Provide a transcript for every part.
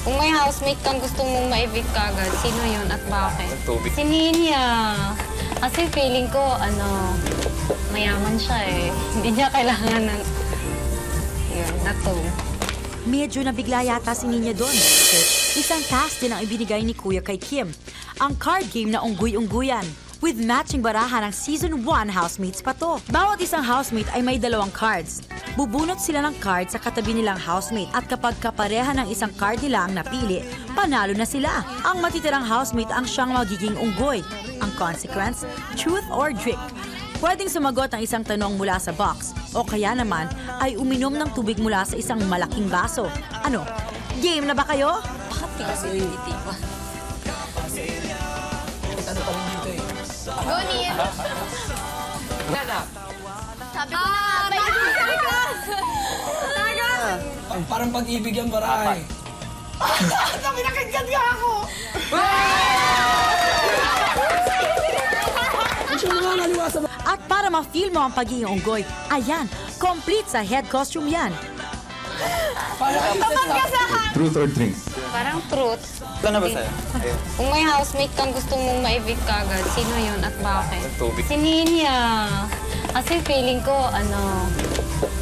Kung may housemate kang gusto mong ma-evict kagad, sino yun at bakit? Tubig. Si Ninya. Kasi feeling ko, mayaman siya eh. Hindi niya kailangan ng... Yun, na to. Medyo nabigla yata si Ninya doon. Isang task din ang ibinigay ni Kuya kay Kim. Ang card game na unggoy-ungguyan. With matching barahan ng Season 1 housemates pa to. Bawat isang housemate ay may 2 cards. Bubunot sila ng card sa katabi nilang housemate at kapag kapareha ng isang card nila ang napili, panalo na sila. Ang matitirang housemate ang siyang magiging unggoy. Ang consequence, truth or drink. Pwedeng sumagot ng isang tanong mula sa box o kaya naman ay uminom ng tubig mula sa isang malaking baso. Ano? Game na ba kayo? Bakit ka kasi nititiba? Ano pa rin dito eh? Go, Nia. Nana! Sabi ko na, may ibig ka! Parang pag-ibig ang barahay. Sabi na kagyan nga ako! At para ma-feel mo ang pagiging unggoy, ayan, complete sa head costume yan. Truth or drink? Parang truth. Ito na ba sa'yo? Kung may housemate kang gusto mong ma-evict kagad, sino yun at bakit? Tubig. Si Ninya. Kasi feeling ko,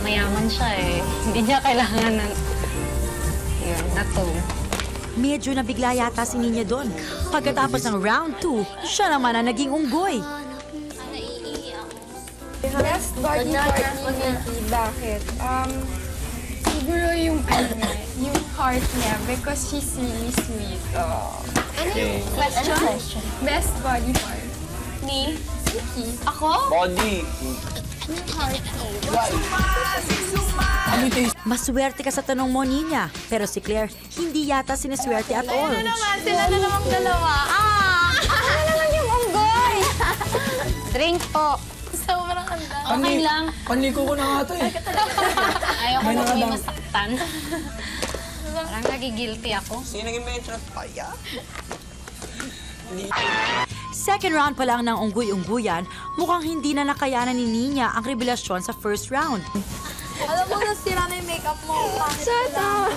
mayaman siya eh. Hindi niya kailangan ng... Yun, na to. Medyo nabigla yata si Ninya doon. Pagkatapos ng round 2, siya naman ang naging unggoy. Best body part ni Nikki. Bakit? Siguro yung heart niya because she's really sweet. Ano yung question? Best body part. Ni? Nikki. Ako? Body. Yung heart Maswerte ka sa tanong mo, Ninya. Pero si Claire, hindi yata siniswerte at all. Ano naman? Sila na namang dalawa. Ano naman yung unggoy? Drink po. Sobrang handa. Okay lang. Panliko ko na nga ito eh. Ayoko May mo may nakadang- masaktan. Parang nagigilty ako. Sino nag-invento ng paya? Second round pa lang ng unggoy-ungguyan, mukhang hindi na nakayanan ni Ninya ang revelasyon sa first round. Alam mo, nasira na yung makeup mo. Shut up!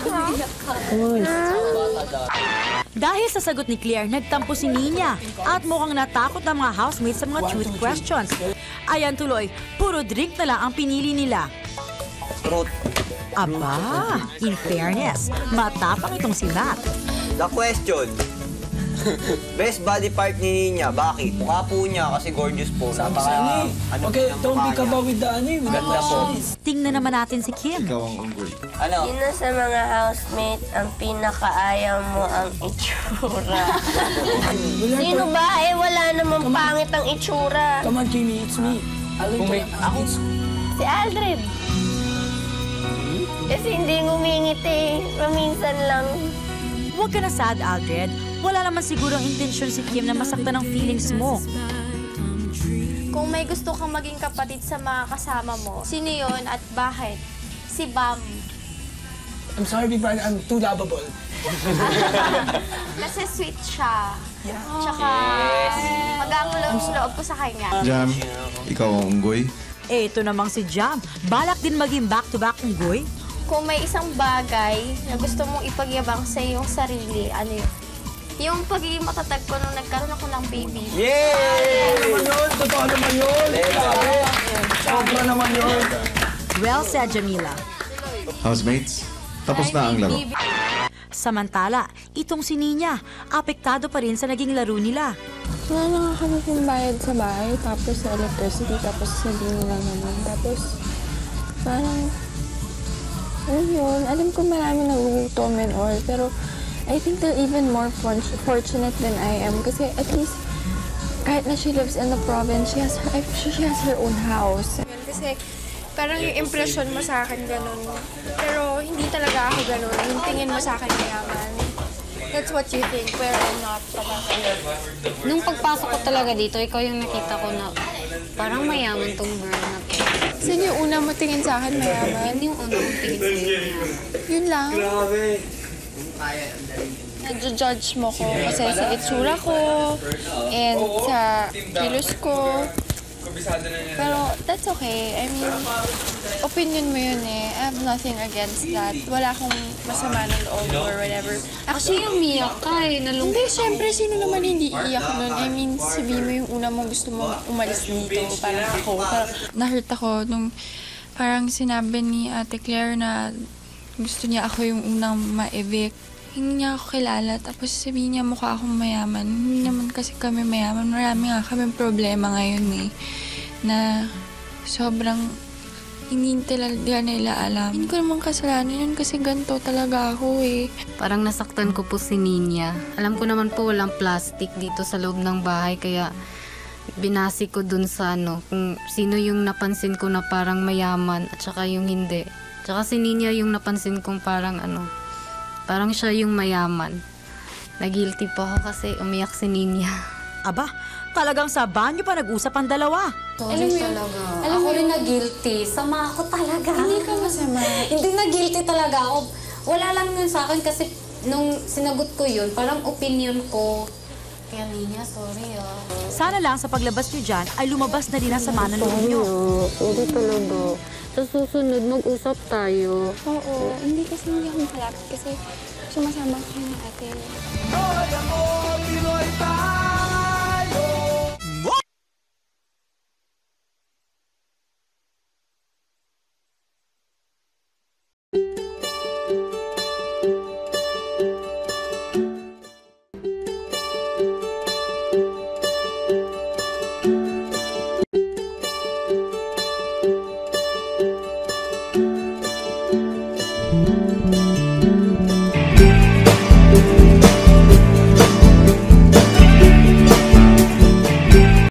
Dahil sa sagot ni Claire, nagtampo si Ninya at mukhang natakot ang mga housemates sa mga truth questions. Ayan tuloy, puro drink na lang ang pinili nila. Truth. Aba, in fairness, matapang itong si Matt. The question. Best body part ni Ninya, bakit? Mukha po niya kasi gorgeous po. Sabi sa inyo eh. Okay, don't be kaba with the Ganda po. Tingnan naman natin si Kim. Ikaw ang unggoy. Ano? Sino sa mga housemate ang pinakaayaw mo ang itsura? Sino ba? Eh, wala namang pangit ang itsura. Come on, Kimmy, it's me. Kung may... Ako? Si Aldred. Kasi hindi ngumingit eh. Paminsan lang. Huwag ka na sad, Aldred. Wala naman siguro ang intensyon si Kim na masaktan ang feelings mo. Kung may gusto kang maging kapatid sa mga kasama mo, sino yun at bakit? Si Bam. I'm sorry, Big Brother, I'm too lovable. Kasi sweet siya. Tsaka mag-aangulong loob ko sa kanya. Jam, ikaw ang unggoy. Eh, ito namang si Jam. Balak din maging back-to-back unggoy. Kung may isang bagay na gusto mong ipagyabang sa iyong sarili, ano yun? Yung pagiging matatag ko nung nagkaroon ako ng baby. Yay! Ano yun? Totoo naman yun. Grabe. Sobra naman yun. Well said, Jamila. Housemates, tapos na ang laro. Samantala, itong si Ninya, apektado pa rin sa naging laro nila. Wala na nga kami pambayad sa bahay, tapos sa electricity, tapos sa nila naman. Tapos, parang, ano yun, alam ko marami nagugutom and all, pero I think they're even more fortunate than I am kasi at least kahit na she lives in the province, she has her own house. Kasi parang yung impression mo sa akin ganun. Pero hindi talaga ako ganun. Yung tingin mo sa akin mayaman. That's what you think, pero not talaga. Nung pagpasok ko talaga dito, ikaw yung nakita ko na parang mayaman tong girl na to. Sino yung una mo tingin sa akin mayaman? Yun yung una kong tingin sa'yo. Yun lang. Nadjo-judge mo ko kasi sa itsura ko and sa kilos ko. Pero that's okay. I mean, opinion mo yun eh. I have nothing against that. Wala akong masama ng loob or whatever. Actually, umiyak ka eh. Nalungkot. Hindi, syempre, sino naman hindi iiyak nun? I mean, sabihin mo yung una mong gusto mo umalis dito. Parang ako. Parang na-hurt ako nung parang sinabi ni Ate Claire na gusto niya ako yung unang ma-evict. Hindi niya ako kilala. Tapos sabihin niya mukha akong mayaman. Hindi naman kasi kami mayaman. Marami nga kami problema ngayon eh. Na sobrang hindi talaga nila alam. Hindi ko naman kasalanan yun kasi ganito talaga ako eh. Parang nasaktan ko po si Ninya. Alam ko naman po walang plastic dito sa loob ng bahay kaya binasi ko dun sa kung sino yung napansin ko na parang mayaman at saka yung hindi. Tsaka si Ninya yung napansin kong parang parang siya yung mayaman. Nag-guilty po ako kasi umiyak si Ninya. Aba, talagang sa banyo pa nag-usap ang dalawa. Sorry talaga. Ako rin na-guilty. Sama ako talaga. Hindi ka masama. Hindi na-guilty talaga ako. Wala lang yun sa akin kasi nung sinagot ko yun, parang opinion ko. Kaya Ninya, sorry Sana lang sa paglabas nyo dyan ay lumabas na din ang sama ng loob nyo. Hindi talaga. Sa susunod, mag-usap tayo. Oo, hindi kasi hindi ako makalapit kasi sumasama ko na ate. Hoy, ako, Pinoy pa!